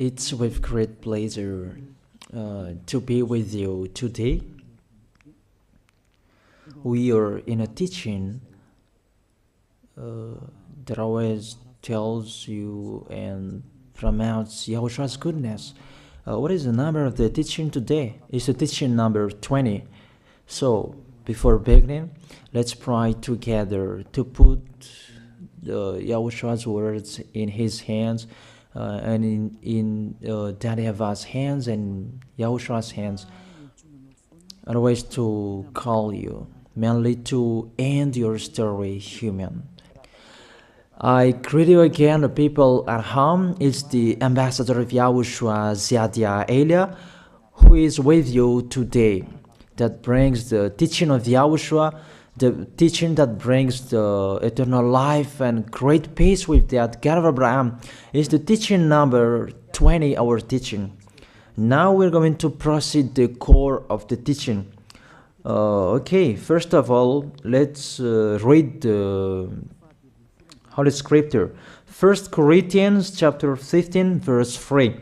It's with great pleasure to be with you today. We are in a teaching that always tells you and promotes Yahoshua's goodness. What is the number of the teaching today? It's the teaching number 20. So, before beginning, let's pray together to put Yahoshua's words in his hands and in Daddy YAHVAH's hands and Yahoshua's hands. Otherwise, to call you, mainly to end your story human. I greet you again, the people at home. It's the ambassador of Yahushua, Ziadia Elia, who is with you today. That brings the teaching of Yahushua, the teaching that brings the eternal life and great peace with that God of Abraham. Is the teaching number 20, our teaching. Now we're going to proceed the core of the teaching. Okay, first of all, let's read the Holy Scripture. 1 Corinthians chapter 15, verse 3.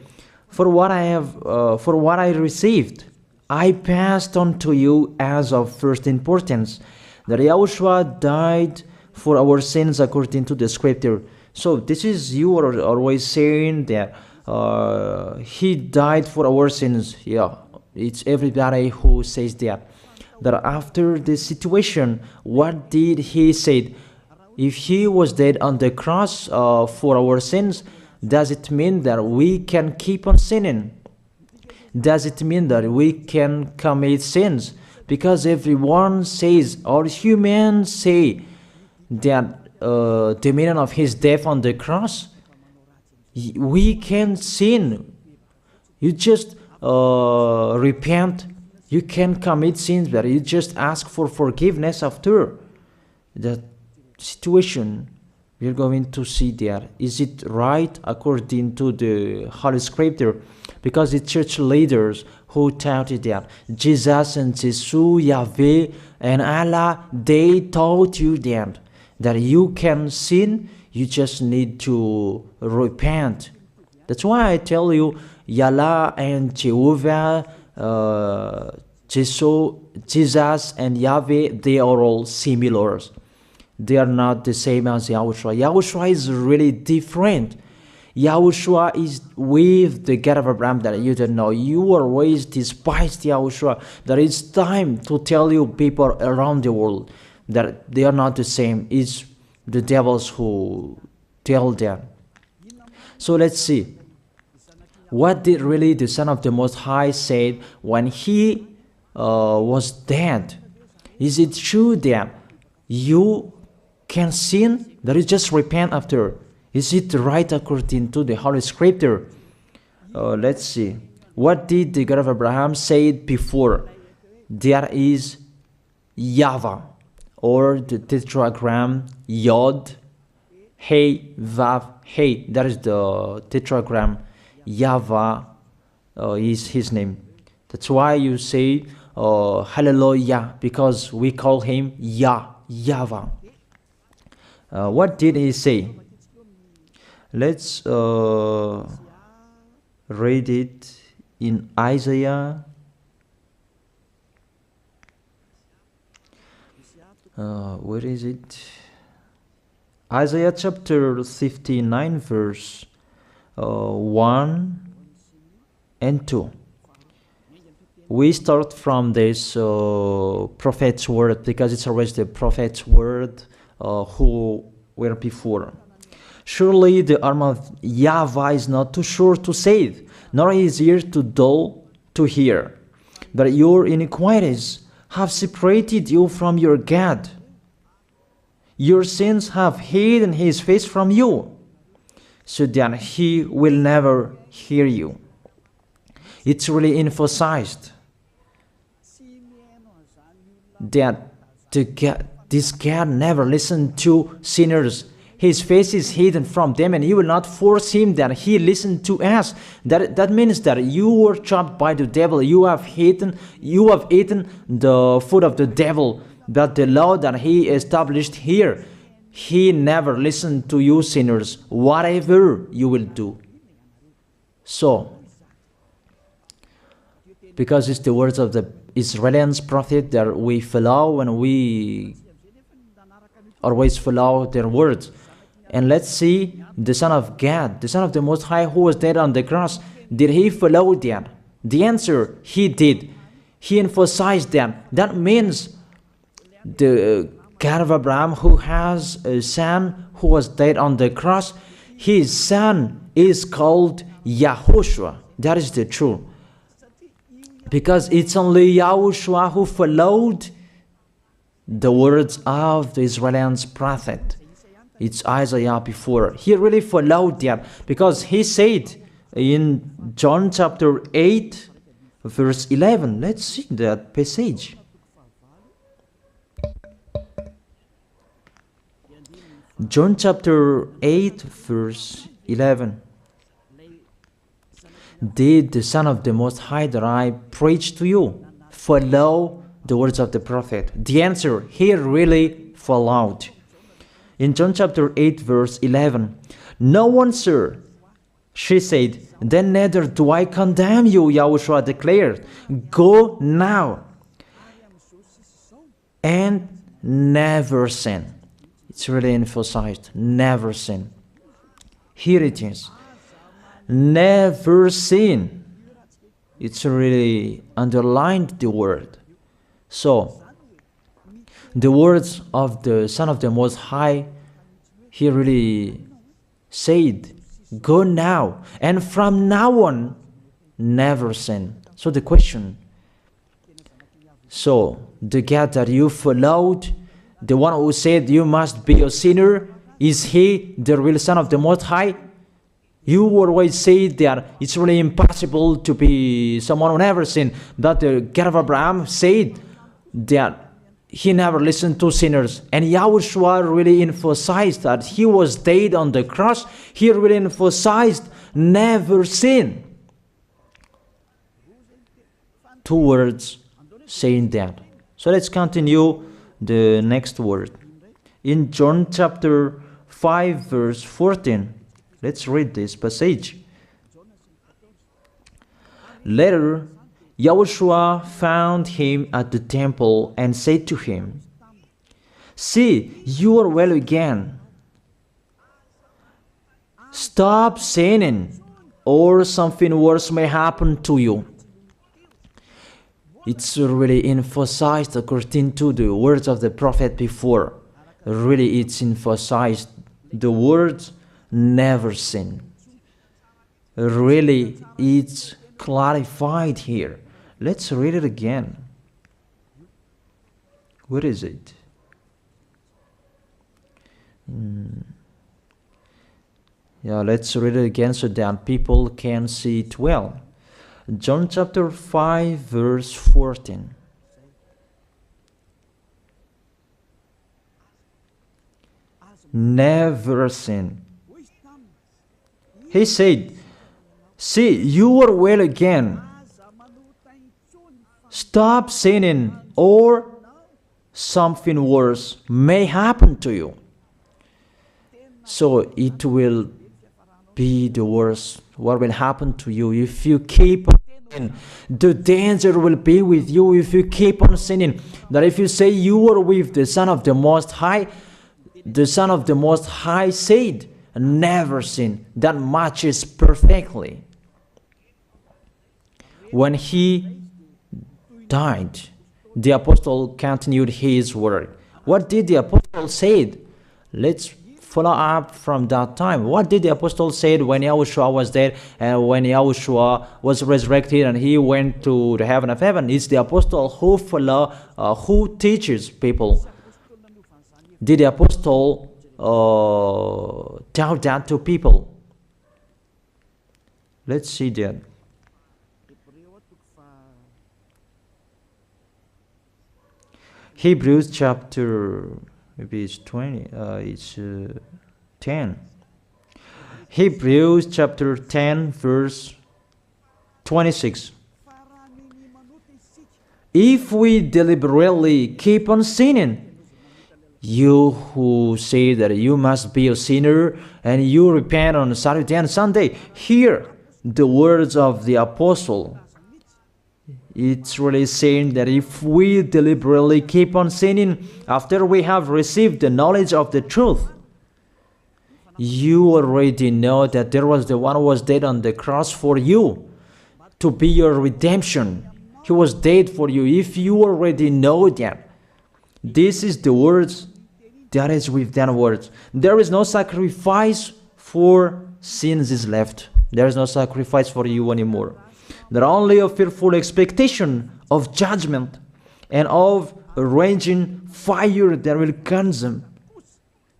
For what I received, I passed on to you as of first importance, that Yahushua died for our sins according to the Scripture. So this is, you are always saying that he died for our sins. Yeah, it's everybody who says that. That after the situation, what did he say? If he was dead on the cross for our sins, does it mean that we can keep on sinning? Does it mean that we can commit sins? Because everyone says, or humans say, that the meaning of his death on the cross, we can sin. You just repent. You can commit sins, but you just ask for forgiveness after that situation. We're going to see there. Is it right according to the Holy Scripture? Because the church leaders who taught it that Jesus and Jesus, Yahweh and Allah, they taught you that you can sin, you just need to repent. That's why I tell you, Yahlah and Jehovah, Jesus and Yahweh, they are all similar. They are not the same as Yahushua. Yahushua is really different. Yahushua is with the God of Abraham that you don't know. You always despised Yahushua. That it's time to tell you people around the world that they are not the same. It's the devils who tell them. So let's see. What did really the Son of the Most High say when he was dead? Is it true that you can sin? That is just repent after. Is it right according to the Holy Scripture? Let's see. What did the God of Abraham say before? There is YAHVAH, or the tetragram Yod, Hey, Vav, Hey. That is the tetragram. YAHVAH is his name. That's why you say Hallelujah, because we call him YAHVAH. What did he say? Let's read it in Isaiah. Where is it? Isaiah chapter 59, verse 1 and 2. We start from this prophet's word, because it's always the prophet's word who were before. Surely the arm of YAHVAH is not too short to save, nor his ear too dull to hear. But your iniquities have separated you from your God. Your sins have hidden his face from you, so that he will never hear you. It's really emphasized that this God never listened to sinners. His face is hidden from them, and you will not force him that he listened to us. That means that you were trapped by the devil. You have eaten the food of the devil. But the law that he established here, he never listened to you sinners, whatever you will do. So, because it's the words of the Israelians prophet that we follow, and we always follow their words. And let's see the Son of God, the Son of the Most High, who was dead on the cross. Did he follow that? The answer, he did. He emphasized that. That means the God of Abraham, who has a son who was dead on the cross, his son is called YAHOSHUAH. That is the truth. Because it's only YAHOSHUAH who followed the words of the Israelians prophet. It's Isaiah before. He really followed that, because he said in John chapter 8, verse 11. Let's see that passage. John chapter 8, verse 11. Did the Son of the Most High that I preach to you follow the words of the prophet? The answer, he really followed. In John chapter 8, verse 11, "No one, sir," she said, "then neither do I condemn you," YAHOSHUAH declared. "Go now and never sin." It's really emphasized, never sin. Here it is. Never sin. It's really underlined the word. So, the words of the Son of the Most High, he really said, go now, and from now on, never sin. So the question, so the God that you followed, the one who said you must be a sinner, is he the real Son of the Most High? You always say that it's really impossible to be someone who never sinned. But the God of Abraham said that he never listened to sinners. And YAHOSHUAH really emphasized that he was dead on the cross. He really emphasized never sin. Two words saying that. So let's continue the next word. In John chapter 5, verse 14. Let's read this passage. Later, YAHOSHUAH found him at the temple and said to him, "See, you are well again. Stop sinning, or something worse may happen to you." It's really emphasized according to the words of the prophet before. Really, it's emphasized the words never sin. Really, it's clarified here. Let's read it again. Where is it? Yeah, let's read it again so that people can see it well. John chapter 5, verse 14. Never sin. He said, "See, you are well again. Stop sinning, or something worse may happen to you." So it will be the worst. What will happen to you if you keep on sinning? The danger will be with you if you keep on sinning. That if you say you are with the Son of the Most High, the Son of the Most High said, never sin. That matches perfectly. When he died, the apostle continued his work. What did the apostle say? Let's follow up from that time. What did the apostle say when YAHOSHUAH was dead and when YAHOSHUAH was resurrected and he went to the heaven of heaven? It's the apostle who teaches people. Did the apostle tell that to people? Let's see that. Hebrews chapter, maybe it's 20, it's 10. Hebrews chapter 10, verse 26. If we deliberately keep on sinning, you who say that you must be a sinner and you repent on Saturday and Sunday, here the words of the apostle. It's really saying that if we deliberately keep on sinning after we have received the knowledge of the truth, you already know that there was the one who was dead on the cross for you to be your redemption. He was dead for you. If you already know that, this is the words that is with that words. There is no sacrifice for sins is left. There is no sacrifice for you anymore. There are only a fearful expectation of judgment and of a raging fire that will consume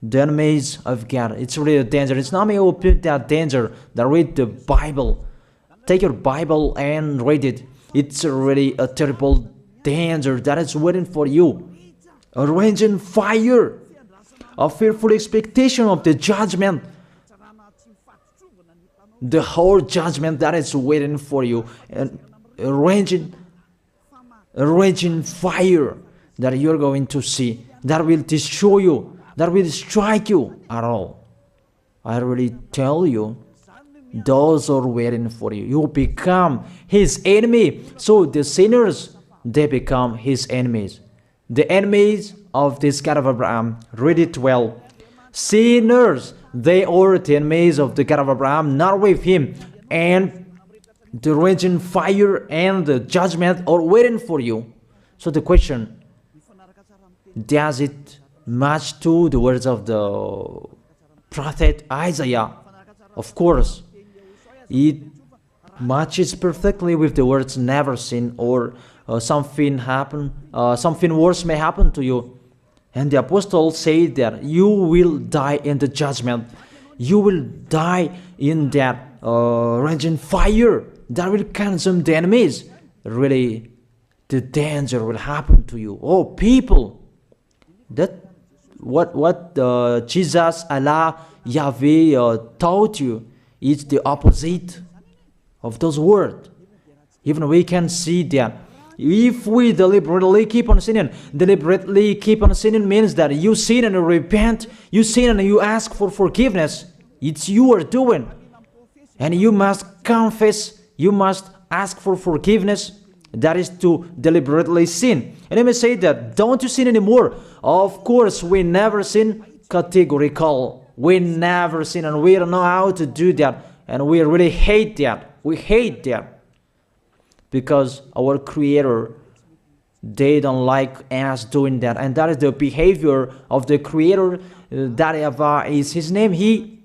the enemies of God. It's really a danger. It's not me who put that danger that read the Bible. Take your Bible and read it. It's really a terrible danger that is waiting for you. A raging fire, a fearful expectation of the judgment. The whole judgment that is waiting for you, and a raging fire that you're going to see, that will destroy you, that will strike you at all. I really tell you, those are waiting for you. You become his enemy. So the sinners, they become his enemies. The enemies of this God of Abraham. Read it well. Sinners, they are the enemies of the God of Abraham, not with him. And the raging fire and the judgment are waiting for you. So the question, does it match to the words of the prophet Isaiah? Of course. It matches perfectly with the words never sin, or something worse may happen to you. And the apostle said that you will die in the judgment. You will die in that raging fire that will consume the enemies. Really, the danger will happen to you. Oh, people, that what Jesus, Allah, Yahweh taught you is the opposite of those words. Even we can see that. If we deliberately keep on sinning means that you sin and you repent, you sin and you ask for forgiveness. It's you are doing. And you must confess, you must ask for forgiveness. That is to deliberately sin. And let me say that, don't you sin anymore. Of course, we never sin categorical. We never sin, and we don't know how to do that. And we really hate that. We hate that. Because our Creator, they don't like us doing that. And that is the behavior of the Creator. That YAHVAH is his name. He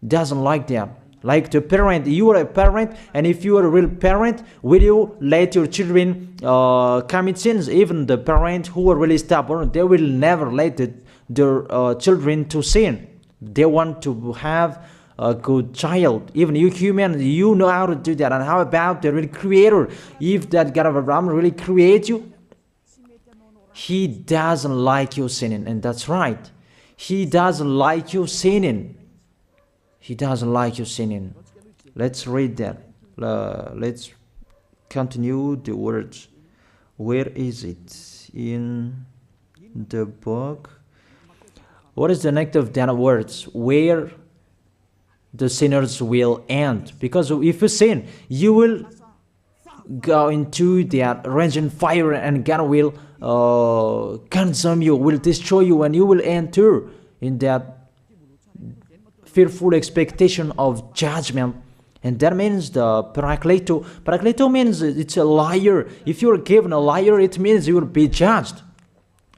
doesn't like that. Like the parent, you are a parent, and if you are a real parent, will you let your children commit sins? Even the parent who are really stubborn, they will never let their children to sin. They want to have a good child. Even you human, you know how to do that. And how about the real Creator? If that God of Abraham really creates you, he doesn't like you sinning. And that's right. He doesn't like you sinning. He doesn't like you sinning. Let's read that. Let's continue the words. Where is it? In the book. What is the next of that words? Where the sinners will end. Because if you sin, you will go into that raging fire, and God will consume you, will destroy you, and you will enter in that fearful expectation of judgment. And that means the parakleto. Parakleto means it's a liar. If you're given a liar, it means you will be judged.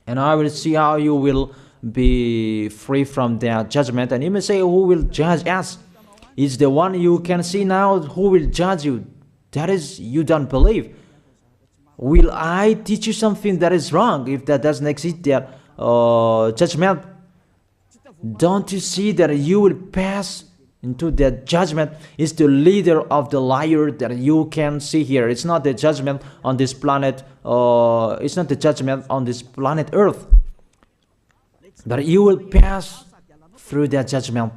And I will see how you will be free from that judgment. And you may say, who will judge us? It's the one you can see now who will judge you. That is, you don't believe. Will I teach you something that is wrong if that doesn't exist, that judgment? Don't you see that you will pass into that judgment? It's the leader of the liar that you can see here. It's not the judgment on this planet. It's not the judgment on this planet Earth. But you will pass through that judgment.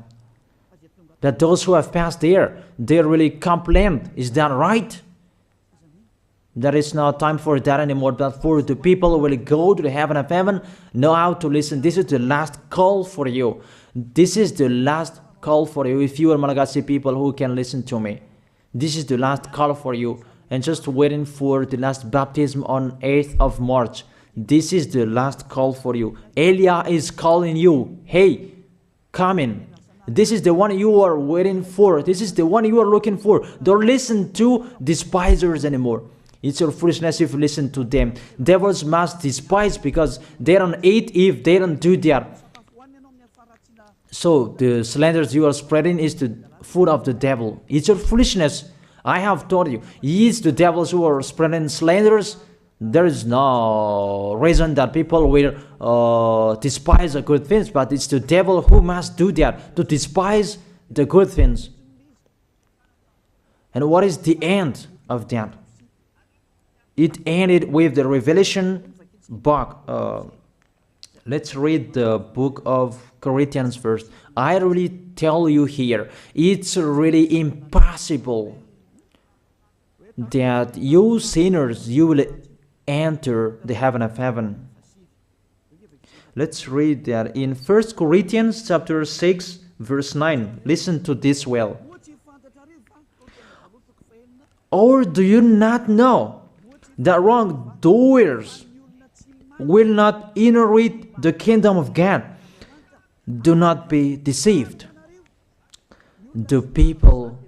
That those who have passed there, they really complain. Is that right? There is no time for that anymore. But for the people who will go to the heaven of heaven, know how to listen. This is the last call for you. This is the last call for you. If you are Malagasy people who can listen to me, This is the last call for you. And just waiting for the last baptism on 8th of March. This is the last call for you. Elia is calling you. Hey, come in. This is the one you are waiting for. This is the one you are looking for. Don't listen to despisers anymore. It's your foolishness if you listen to them. Devils must despise because they don't eat if they don't do that. So the slanders you are spreading is the food of the devil. It's your foolishness. I have told you. It's the devils who are spreading slanders. There is no reason that people will despise the good things, but it's the devil who must do that, to despise the good things. And what is the end of that? It ended with the Revelation book. Let's read the book of Corinthians first. I really tell you here, it's really impossible that you sinners, you will enter the heaven of heaven. Let's read that in 1 Corinthians chapter 6 verse 9. Listen to this well. Or do you not know that wrongdoers will not inherit the kingdom of God? Do not be deceived. The people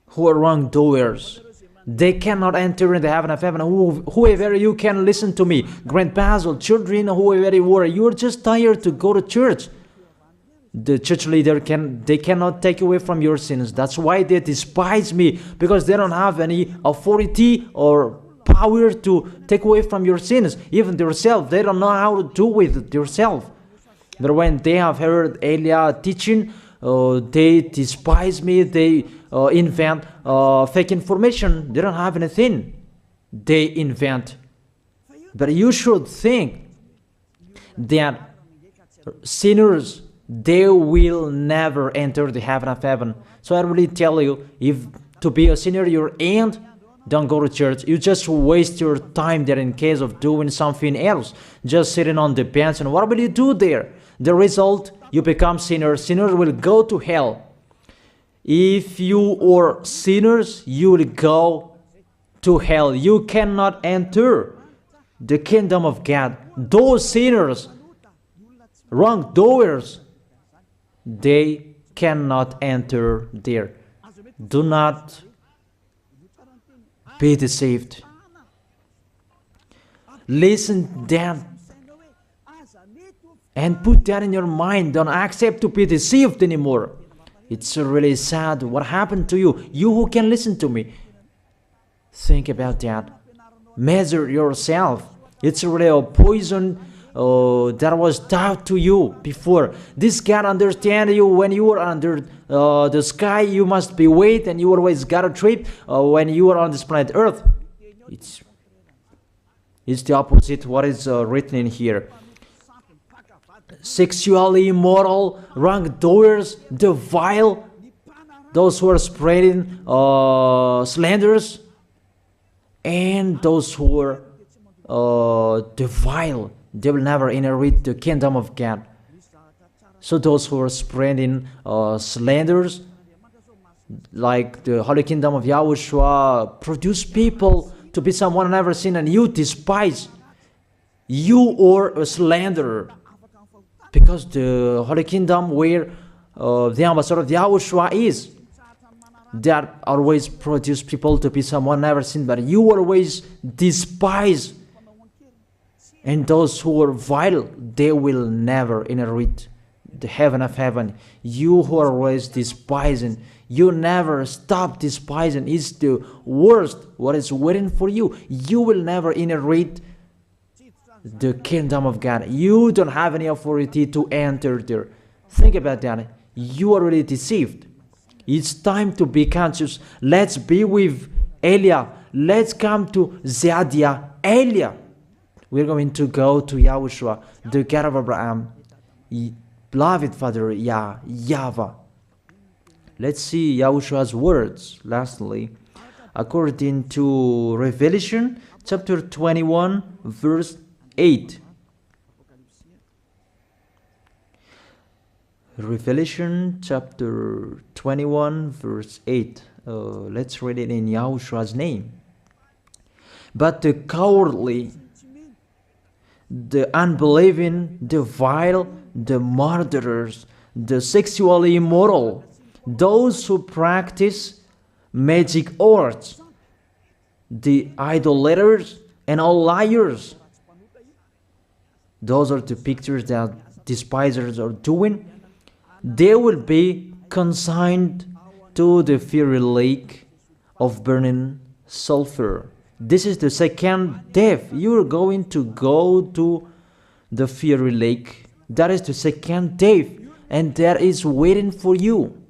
who are wrongdoers, they cannot enter in the heaven of heaven. Whoever you can listen to me, grandpas or children, whoever you are, you're just tired to go to church. The church leader they cannot take away from your sins. That's why they despise me, because they don't have any authority or power to take away from your sins. Even themselves, they don't know how to do with themselves. But when they have heard Elia teaching, they despise me. They invent fake information. They don't have anything. They invent. But you should think that sinners, they will never enter the heaven of heaven. So I really tell you, if to be a sinner you're in, don't go to church. You just waste your time there in case of doing something else. Just sitting on the bench, and what will you do there? The result, you become sinners. Sinners will go to hell. If you are sinners, you will go to hell. You cannot enter the kingdom of God. Those sinners, wrongdoers, they cannot enter there. Do not be deceived. Listen then and put that in your mind. Don't accept to be deceived anymore. It's really sad what happened to you. You who can listen to me, think about that. Measure yourself. It's really a poison that was taught to you before. This can't understand you when you are under the sky. You must be wait, and you always got a trip when you are on this planet Earth. It's the opposite what is written in here. Sexually immoral, wrongdoers, the vile, those who are spreading slanders, and those who are the vile, they will never inherit the kingdom of God. So those who are spreading slanders, like the Holy Kingdom of YAHOSHUAH, produce people to be someone never seen, and you despise. You are a slanderer. Because the Holy Kingdom where the ambassador of YAHOSHUAH is, that always produce people to be someone never seen, but you always despise. And those who are vile, they will never inherit the heaven of heaven. You who are always despising, you never stop despising. It's the worst what is waiting for you. You will never inherit the kingdom of God. You don't have any authority to enter there. Think about that. You are already deceived. It's time to be conscious. Let's be with Elia. Let's come to Zadiah. Elia. We're going to go to YAHOSHUAH, the God of Abraham, beloved Father YAHVAH. Let's see YAHOSHUAH's words. Lastly, according to Revelation chapter 21 verse 8. Revelation chapter 21 verse 8. Let's read it in Yahoshua's name. But the cowardly, the unbelieving, the vile, the murderers, the sexually immoral, those who practice magic arts, the idolaters, and all liars. Those are the pictures that despisers are doing. They will be consigned to the fiery lake of burning sulfur. This is the second death. You are going to go to the fiery lake. That is the second death, and that is waiting for you.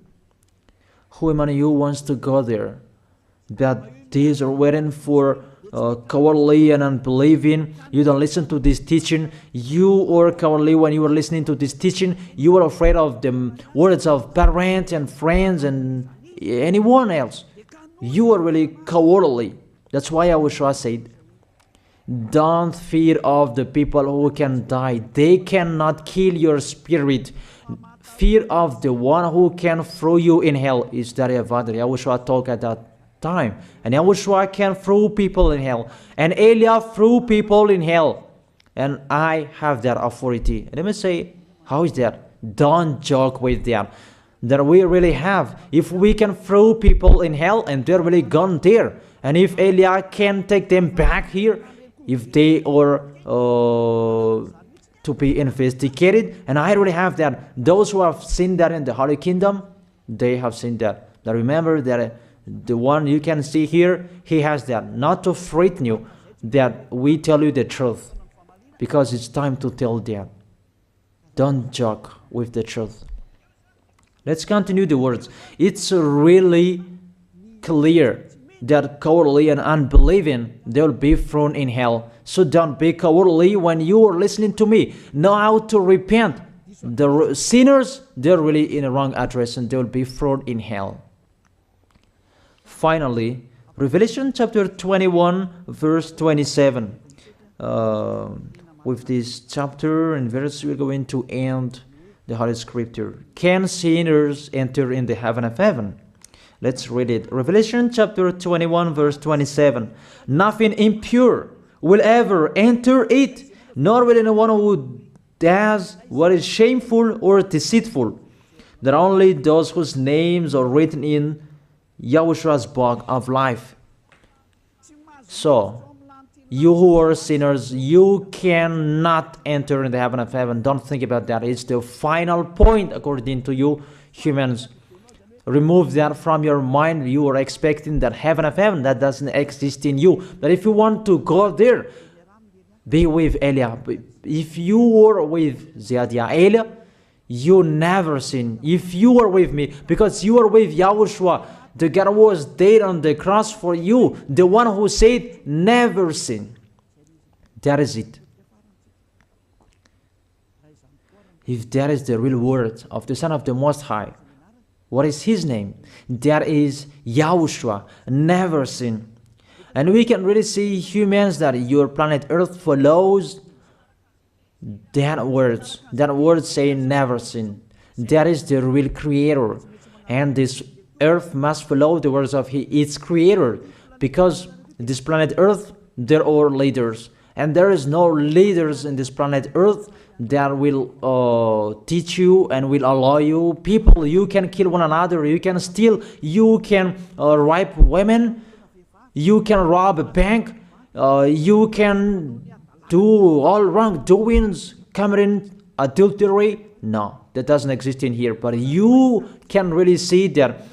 Who among you wants to go there? That these are waiting for cowardly and unbelieving. You don't listen to this teaching. You are cowardly when you are listening to this teaching. You are afraid of the words of parents and friends and anyone else. You are really cowardly. That's why YAHOSHUAH said, don't fear of the people who can die. They cannot kill your spirit. Fear of the one who can throw you in hell. Is that YAHOSHUAH talked at that time. And YAHOSHUAH can throw people in hell. And Elia threw people in hell. And I have that authority. Let me say, how is that? Don't joke with that. That we really have. If we can throw people in hell and they're really gone there. And if Elia can take them back here, if they are to be investigated, and I really have that. Those who have seen that in the Holy Kingdom, they have seen that. Now remember that the one you can see here, he has that. Not to frighten you, that we tell you the truth. Because it's time to tell that. Don't joke with the truth. Let's continue the words. It's really clear that cowardly and unbelieving, they will be thrown in hell. So don't be cowardly when you are listening to me. Know how to repent. The sinners, they're really in the wrong address and they will be thrown in hell. Finally, Revelation chapter 21, verse 27. With this chapter and verse, we're going to end the Holy Scripture. Can sinners enter in the heaven of heaven? Let's read it. Revelation chapter 21, verse 27. Nothing impure will ever enter it, nor will anyone who does what is shameful or deceitful. That only those whose names are written in YAHOSHUAH's book of life. So, you who are sinners, you cannot enter in the heaven of heaven. Don't think about that. It's the final point according to you humans. Remove that from your mind. You are expecting that heaven of heaven that doesn't exist in you. But if you want to go there, be with Elia. If you were with Elia, you never sin. If you are with me, because you are with YAHOSHUAH, the God was dead on the cross for you, the one who said never sin. That is it. If that is the real word of the Son of the Most High, what is his name? That is YAHOSHUAH, never sin. And we can really see humans that your planet Earth follows that words. That word saying never sin. That is the real creator. And this Earth must follow the words of its creator. Because this planet Earth, there are leaders. And there is no leaders in this planet Earth that will teach you and will allow you. People, you can kill one another, you can steal, you can rape women, you can rob a bank, you can do all wrongdoings, committing adultery. No, that doesn't exist in here. But you can really see that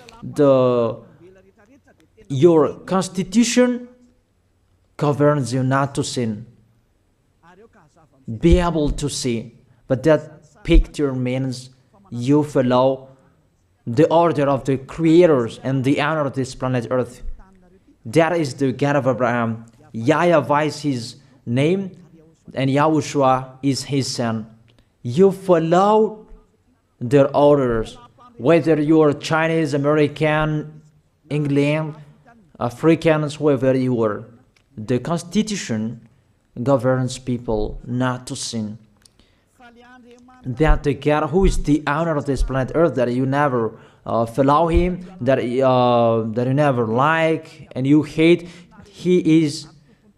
your constitution governs you not to sin. Be able to see. But that picture means you follow the order of the creators and the honor of this planet Earth. That is the God of Abraham. YAHVAH is his name and YAHOSHUAH is his son. You follow their orders. Whether you are Chinese, American, England, Africans, whoever you are. The Constitution governs people not to sin. that the God who is the owner of this planet Earth, that you never follow him, that you never like and you hate, he is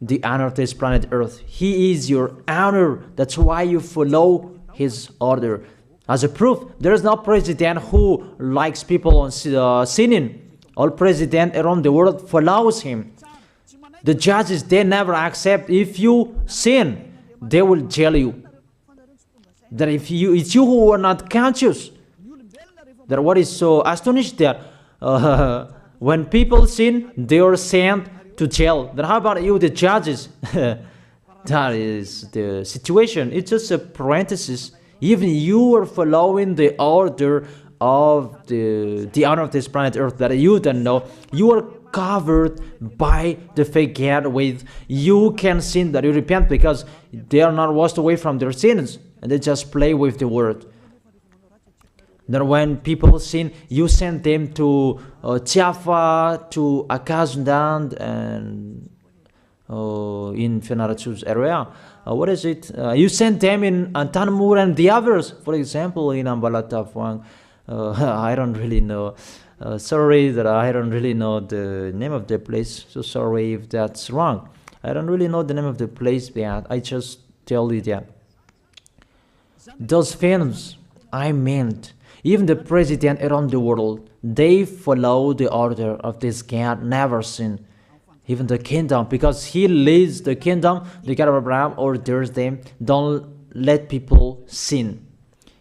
the owner of this planet Earth. He is your owner. That's why you follow his order. As a proof, there is no president who likes people sinning. All president around the world follows him. The judges, they never accept if you sin, they will jail you. That if it's you who are not conscious. That what is so astonishing that when people sin, they are sent to jail. Then how about you, the judges? That is the situation. It's just a parenthesis. Even you are following the order of the owner of this planet Earth that you don't know. You are covered by the fake God with you can sin, that you repent, because they are not washed away from their sins and they just play with the word. Then when people sin, you send them to Java, to Akazundan, and in Fenarachu's area. What is it? You send them in Tanmur and the others. For example, in Ambalatafwang, I don't really know. Sorry that I don't really know the name of the place. So sorry if that's wrong. I don't really know the name of the place, but I just tell you that. Those films, I meant, even the president around the world, they follow the order of this God, never sin. Even the kingdom, because he leads the kingdom, the God of Abraham orders them, don't let people sin.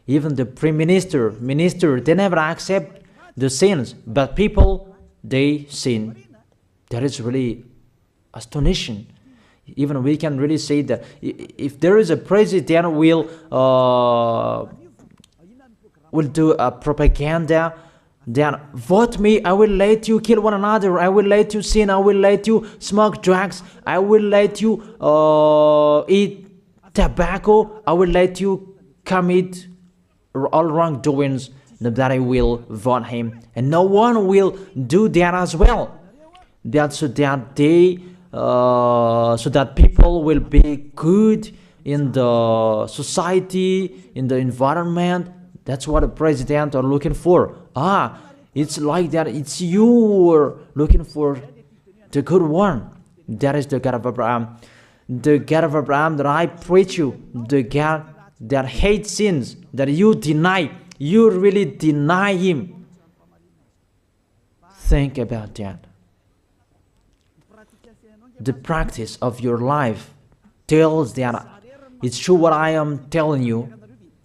Even the prime minister, they never accept the sins, but people, they sin. That is really astonishing. Even we can really say that if there is a president will do a propaganda, then vote me, I will let you kill one another, I will let you sin, I will let you smoke drugs, I will let you eat tobacco, I will let you commit all wrongdoings, that I will vote him. And no one will do that as well. That's so that so that people will be good in the society, in the environment. That's what the president are looking for. It's like that. It's you who are looking for the good one. That is the God of Abraham. The God of Abraham that I preach you. The God that hates sins, that you deny. You really deny him. Think about that. The practice of your life tells that it's true what I am telling you.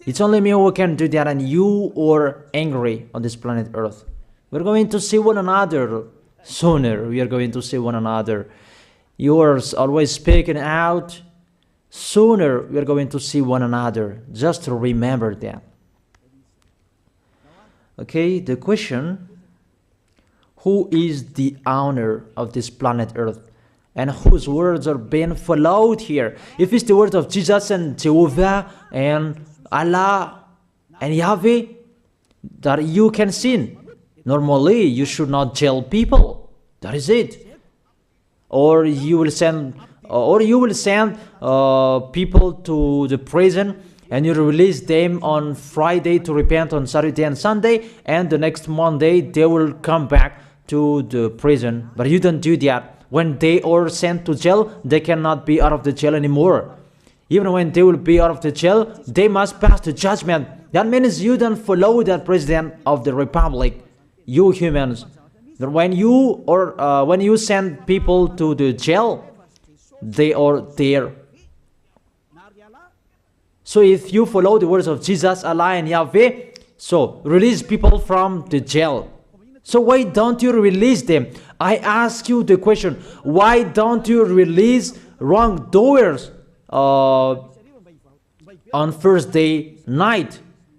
It's only me who can do that, and you are angry on this planet Earth. We're going to see one another sooner. We are going to see one another. You are always speaking out. Sooner we are going to see one another. Just remember that. Okay, the question, who is the owner of this planet Earth? And whose words are being followed here? If it's the words of Jesus and Jehovah and Allah and Yahweh, that you can sin. Normally, you should not jail people. That is it. Or you will send people to the prison, and you release them on Friday to repent on Saturday and Sunday, and the next Monday they will come back to the prison. But you don't do that. When they are sent to jail, they cannot be out of the jail anymore. Even when they will be out of the jail, they must pass the judgment. That means you don't follow that president of the republic, you humans. When you send people to the jail, they are there. So if you follow the words of Jesus, Allah and Yahweh, so release people from the jail. So why don't you release them? I ask you the question, why don't you release wrongdoers on Thursday night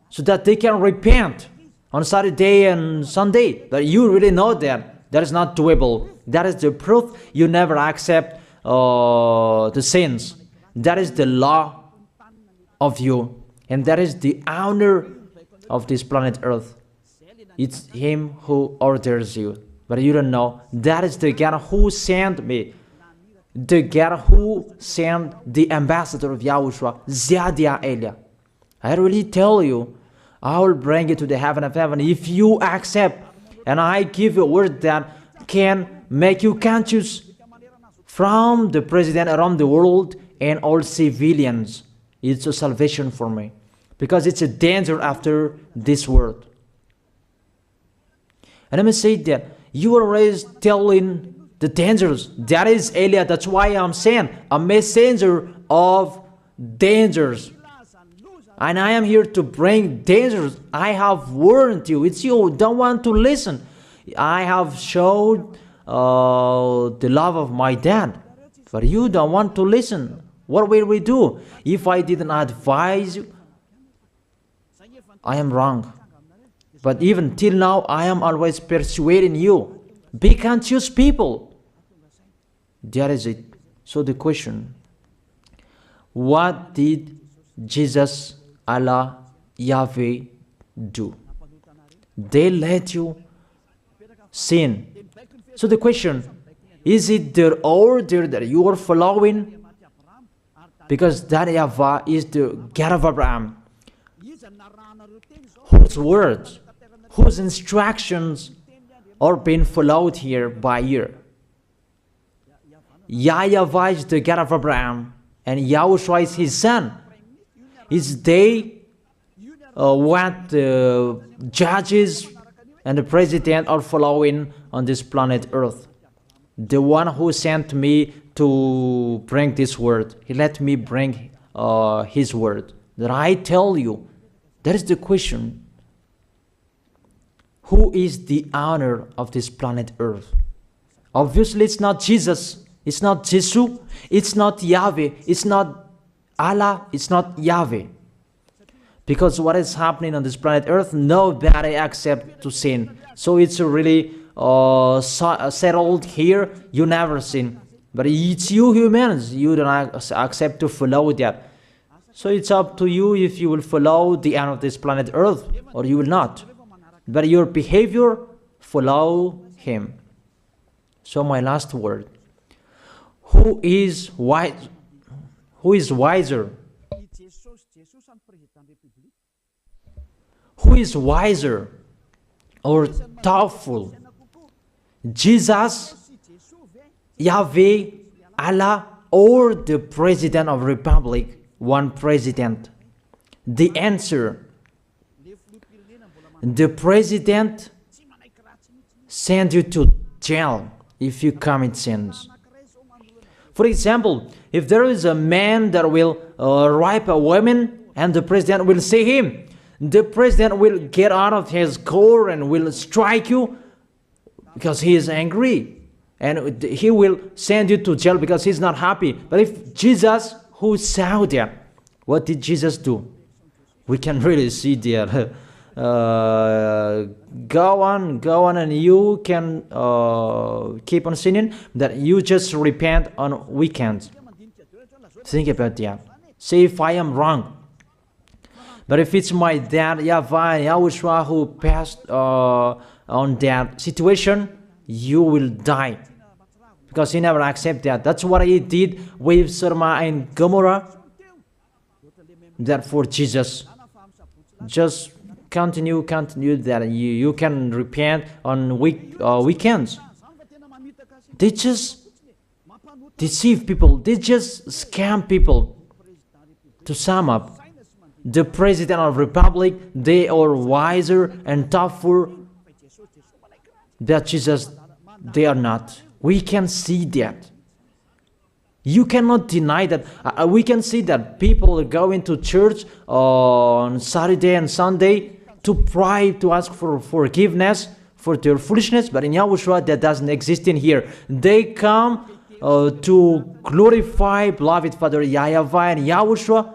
so that they can repent on Saturday and Sunday? But you really know that that is not doable. That is the proof you never accept the sins. That is the law of you, and that is the owner of this planet Earth. It's him who orders you, but you don't know. That is the God who sent me, the God who sent the ambassador of Yahushua, Zadia Elia. I really tell you, I will bring you to the heaven of heaven if you accept. And I give you a word that can make you conscious from the president around the world and all civilians. It's a salvation for me, because it's a danger after this world. And let me say that you are always telling the dangers. That is Elia. That's why I'm saying a messenger of dangers. And I am here to bring dangers. I have warned you. It's you who don't want to listen. I have showed the love of my dad, but you don't want to listen. What will we do? If I didn't advise you, I am wrong. But even till now, I am always persuading you. Be conscious, people. That is it. So the question, what did Jesus, Allah, Yahweh do? They let you sin. So the question, is it their order that you are following? Because that YAHVAH is the God of Abraham, whose words, whose instructions are being followed here by year. YAHVAH is the God of Abraham, and YAHOSHUAH is his son. Is they what the judges and the president are following on this planet Earth. The one who sent me to bring this word, he let me bring his word. That I tell you, that is the question. Who is the owner of this planet Earth? Obviously, it's not Jesus. It's not Jesus. It's not Yahweh. It's not Allah. It's not Yahweh. Because what is happening on this planet Earth, nobody accepts to sin. So it's really settled here. You never sin. But it's you humans. You don't accept to follow that. So it's up to you if you will follow the end of this planet Earth or you will not. But your behavior, follow him. So my last word. Who is wise? Who is wiser? Who is wiser or thoughtful? Jesus, Yahweh, Allah, or the President of Republic? One president. The answer. The president sends you to jail if you commit sins. For example, if there is a man that will rape a woman and the president will see him, the president will get out of his car and will strike you because he is angry. And he will send you to jail because he's not happy. But if Jesus, who saw that, what did Jesus do? We can really see that. Go on, and you can keep on sinning, that you just repent on weekends. Think about that. See if I am wrong. But if it's my dad, YAHVAH, YAHOSHUAH, who passed on that situation, you will die. Because he never accepted that. That's what he did with Sodom and Gomorrah. Therefore, Jesus, just continue that you can repent on weekends. They just deceive people. They just scam people. To sum up, the President of Republic, they are wiser and tougher than Jesus. They are not. We can see that. You cannot deny that. We can see that people are going to church on Saturday and Sunday to pray, to ask for forgiveness for their foolishness. But in YAHOSHUAH, that doesn't exist in here. They come to glorify beloved Father YAHVAH and YAHOSHUAH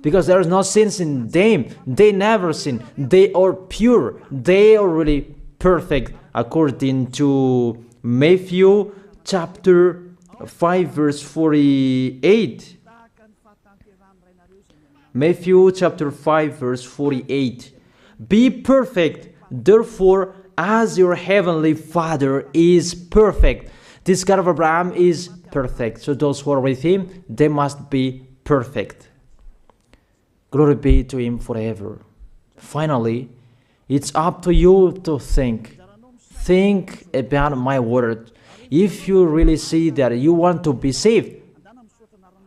because there is no sins in them. They never sin. They are pure. They are really perfect according to Matthew chapter 5 verse 48. Matthew chapter 5 verse 48. Be perfect, therefore, as your heavenly Father is perfect. This God of Abraham is perfect. So those who are with him, they must be perfect. Glory be to Him forever. Finally, it's up to you to think. Think about my word. If you really see that you want to be saved,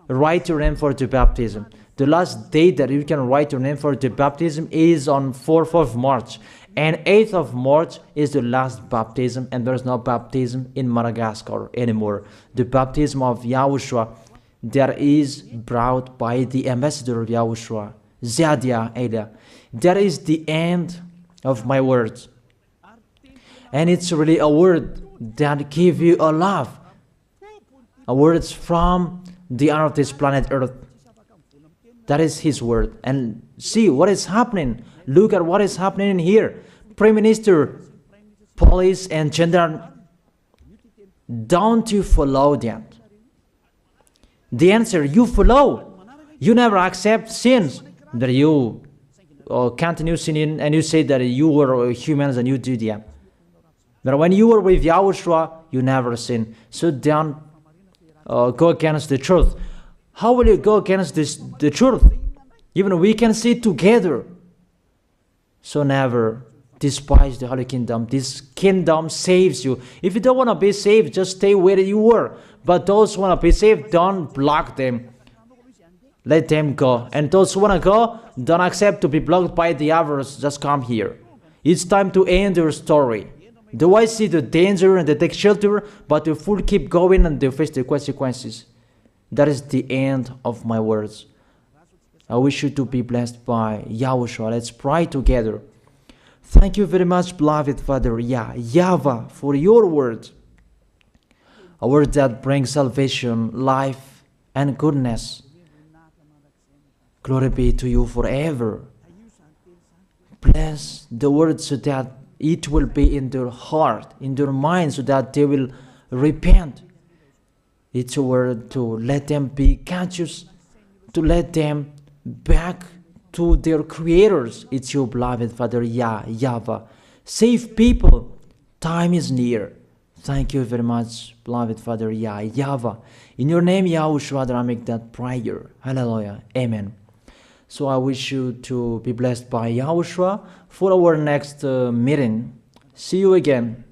write your name for the baptism. The last date that you can write your name for the baptism is on 4th of March. And 8th of March is the last baptism, and there's no baptism in Madagascar anymore. The baptism of Yahushua that is brought by the ambassador of Yahushua, Zadia Elia. That is the end of my words. And it's really a word that gives you a love. A word from the honor of this planet Earth. That is His word. And see what is happening. Look at what is happening in here. Prime Minister, police, and gendarme. Don't you follow that? The answer, you follow. You never accept sins. That you continue sinning and you say that you were humans and you do that. But when you were with Yahushua, you never sin. So don't go against the truth. How will you go against the truth? Even we can see together. So never despise the Holy Kingdom. This kingdom saves you. If you don't want to be saved, just stay where you were. But those who want to be saved, don't block them. Let them go. And those who want to go, don't accept to be blocked by the others. Just come here. It's time to end your story. Do I see the danger and they take shelter, but the fool keep going and they face the consequences? That is the end of my words. I wish you to be blessed by Yahushua. Let's pray together. Thank you very much, beloved Father YAHVAH, for your word. A word that brings salvation, life, and goodness. Glory be to you forever. Bless the word so that it will be in their heart, in their mind, so that they will repent. It's a word to let them be conscious, to let them back to their creators. It's your beloved Father YAHVAH. Save people. Time is near. Thank you very much, beloved Father YAHVAH. In your name, Yahushua, that I make that prayer. Hallelujah. Amen. So I wish you to be blessed by Yahushua for our next meeting. See you again.